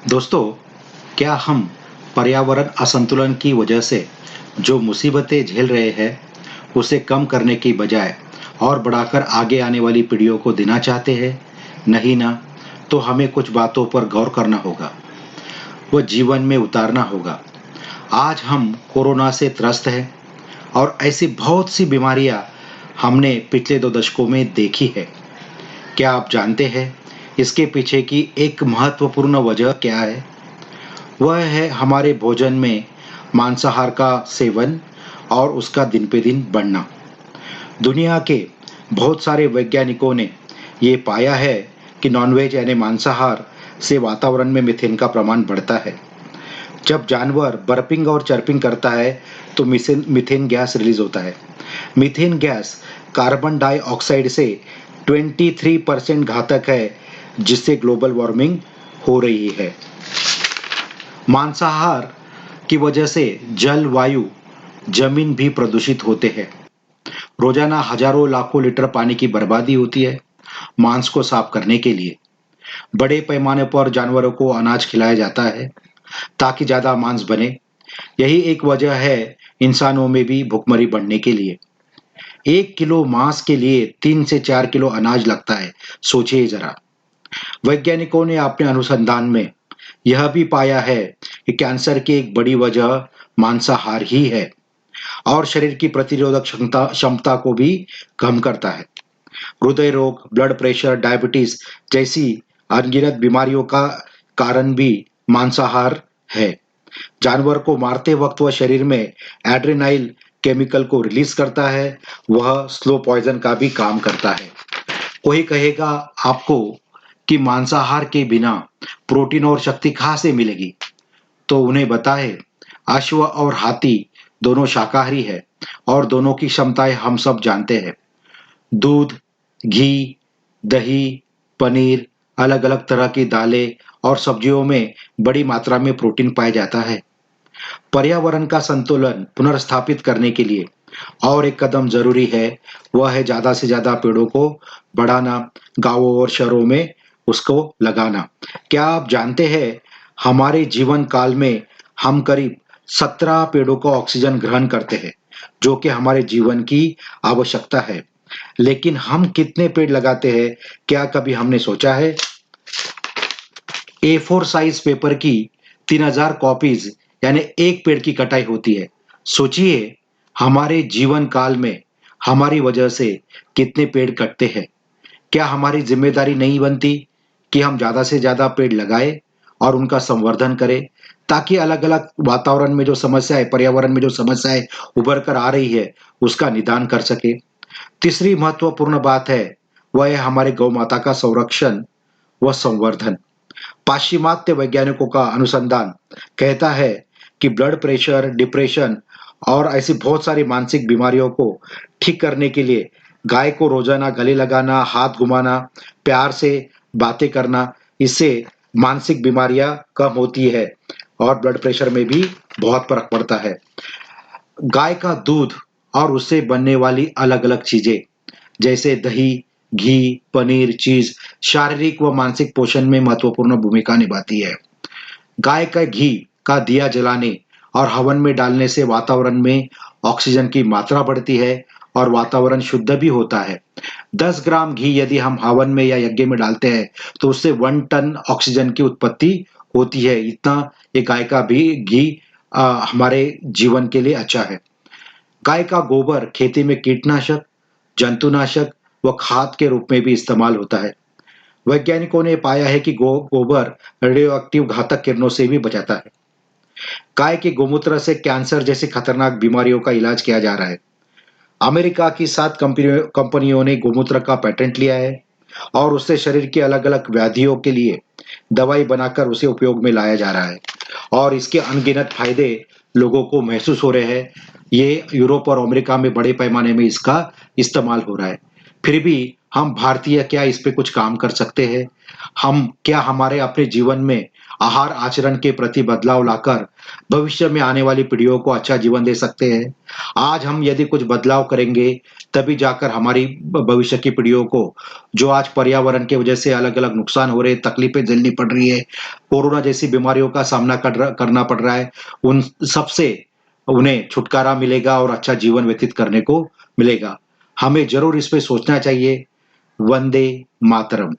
दोस्तों, क्या हम पर्यावरण असंतुलन की वजह से जो मुसीबतें झेल रहे हैं, उसे कम करने की बजाय और बढ़ाकर आगे आने वाली पीढ़ियों को देना चाहते हैं? नहीं ना, तो हमें कुछ बातों पर गौर करना होगा, वो जीवन में उतारना होगा। आज हम कोरोना से त्रस्त हैं और ऐसी बहुत सी बीमारियां हमने पिछले 2 दशकों में देखी है। क्या आप जानते हैं, इसके पीछे की एक महत्वपूर्ण वजह क्या है? वह है हमारे भोजन में मांसाहार का सेवन और उसका दिन पे दिन बढ़ना। दुनिया के बहुत सारे वैज्ञानिकों ने ये पाया है कि नॉनवेज यानी मांसाहार से वातावरण में मीथेन का प्रमाण बढ़ता है। जब जानवर बर्पिंग और चर्पिंग करता है तो मीथेन गैस रिलीज होता है। मीथेन गैस कार्बन डाइऑक्साइड से 23% घातक है, जिससे ग्लोबल वार्मिंग हो रही है। मांसाहार की वजह से जल, वायु, जमीन भी प्रदूषित होते हैं। रोजाना हजारों लाखों लीटर पानी की बर्बादी होती है मांस को साफ करने के लिए। बड़े पैमाने पर जानवरों को अनाज खिलाया जाता है ताकि ज्यादा मांस बने। यही एक वजह है इंसानों में भी भुखमरी बढ़ने के लिए। 1 किलो मांस के लिए 3 से 4 किलो अनाज लगता है। सोचिए जरा। वैज्ञानिकों ने अपने अनुसंधान में यह भी पाया है कि कैंसर की एक बड़ी वजह मांसाहार ही है और शरीर की प्रतिरोधक क्षमता क्षमता को भी कम करता है। हृदय रोग, ब्लड प्रेशर, डायबिटीज जैसी अनगिनत बीमारियों का कारण भी मांसाहार है। जानवर को मारते वक्त वह शरीर में एड्रेनाइल केमिकल को रिलीज करता है। वह स्लो पॉइजन का भी काम करता है। कोई कहेगा आपको कि मांसाहार के बिना प्रोटीन और शक्ति कहाँ से मिलेगी? तो उन्हें बताएं, अश्व और हाथी दोनों शाकाहारी है और दोनों की क्षमताएं हम सब जानते हैं। दूध, घी, दही, पनीर, अलग-अलग तरह की दालें और सब्जियों में बड़ी मात्रा में प्रोटीन पाया जाता है। पर्यावरण का संतुलन पुनर्स्थापित करने के लिए और एक कदम जरूरी है, वह है ज्यादा से ज्यादा पेड़ों को बढ़ाना, गांवों और शहरों में उसको लगाना। क्या आप जानते हैं, हमारे जीवन काल में हम करीब 17 पेड़ों को ऑक्सीजन ग्रहण करते हैं, जो कि हमारे जीवन की आवश्यकता है। लेकिन हम कितने पेड़ लगाते हैं, क्या कभी हमने सोचा है? A4 साइज पेपर की 3000 कॉपीज यानी एक पेड़ की कटाई होती है। सोचिए, हमारे जीवन काल में हमारी वजह से कितने पेड़ कटते हैं। क्या हमारी जिम्मेदारी नहीं बनती कि हम ज्यादा से ज्यादा पेड़ लगाएं और उनका संवर्धन करें, ताकि अलग अलग वातावरण में जो समस्याएं, पर्यावरण में जो समस्याएं उभर कर आ रही है, उसका निदान कर सके। तीसरी महत्वपूर्ण बात है, वह है हमारे गौ माता का संरक्षण व संवर्धन। पाश्चिमात्य वैज्ञानिकों का अनुसंधान कहता है कि ब्लड प्रेशर, डिप्रेशन और ऐसी बहुत सारी मानसिक बीमारियों को ठीक करने के लिए गाय को रोजाना गले लगाना, हाथ घुमाना, प्यार से बातें करना, इससे मानसिक बीमारियां कम होती है और ब्लड प्रेशर में भी बहुत फर्क पड़ता है। गाय का दूध और उससे बनने वाली अलग अलग चीजें जैसे दही, घी, पनीर, चीज शारीरिक व मानसिक पोषण में महत्वपूर्ण भूमिका निभाती है। गाय का घी का दिया जलाने और हवन में डालने से वातावरण में ऑक्सीजन की मात्रा बढ़ती है और वातावरण शुद्ध भी होता है। 10 ग्राम घी यदि हम हवन में या यज्ञ में डालते हैं तो उससे 1 टन ऑक्सीजन की उत्पत्ति होती है। इतना ये गाय का भी घी हमारे जीवन के लिए अच्छा है। गाय का गोबर खेती में कीटनाशक, जंतुनाशक व खाद के रूप में भी इस्तेमाल होता है। वैज्ञानिकों ने पाया है कि गोबर रेडियो एक्टिव घातक किरणों से भी बचाता है। गाय के गोमूत्र से कैंसर जैसी खतरनाक बीमारियों का इलाज किया जा रहा है। अमेरिका की 7 कंपनियों ने गोमूत्र का पेटेंट लिया है और उससे शरीर की अलग अलग व्याधियों के लिए दवाई बनाकर उसे उपयोग में लाया जा रहा है और इसके अनगिनत फायदे लोगों को महसूस हो रहे हैं। ये यूरोप और अमेरिका में बड़े पैमाने में इसका इस्तेमाल हो रहा है। फिर भी हम भारतीय क्या इस पे कुछ काम कर सकते हैं? हम क्या हमारे अपने जीवन में आहार आचरण के प्रति बदलाव लाकर भविष्य में आने वाली पीढ़ियों को अच्छा जीवन दे सकते हैं? आज हम यदि कुछ बदलाव करेंगे, तभी जाकर हमारी भविष्य की पीढ़ियों को, जो आज पर्यावरण की वजह से अलग-अलग नुकसान हो रहे हैं, तकलीफें झेलनी पड़ रही है, कोरोना जैसी बीमारियों का सामना करना पड़ रहा है, उन सबसे उन्हें छुटकारा मिलेगा और अच्छा जीवन व्यतीत करने को मिलेगा। हमें ज़रूर इस पे सोचना चाहिए। वंदे मातरम।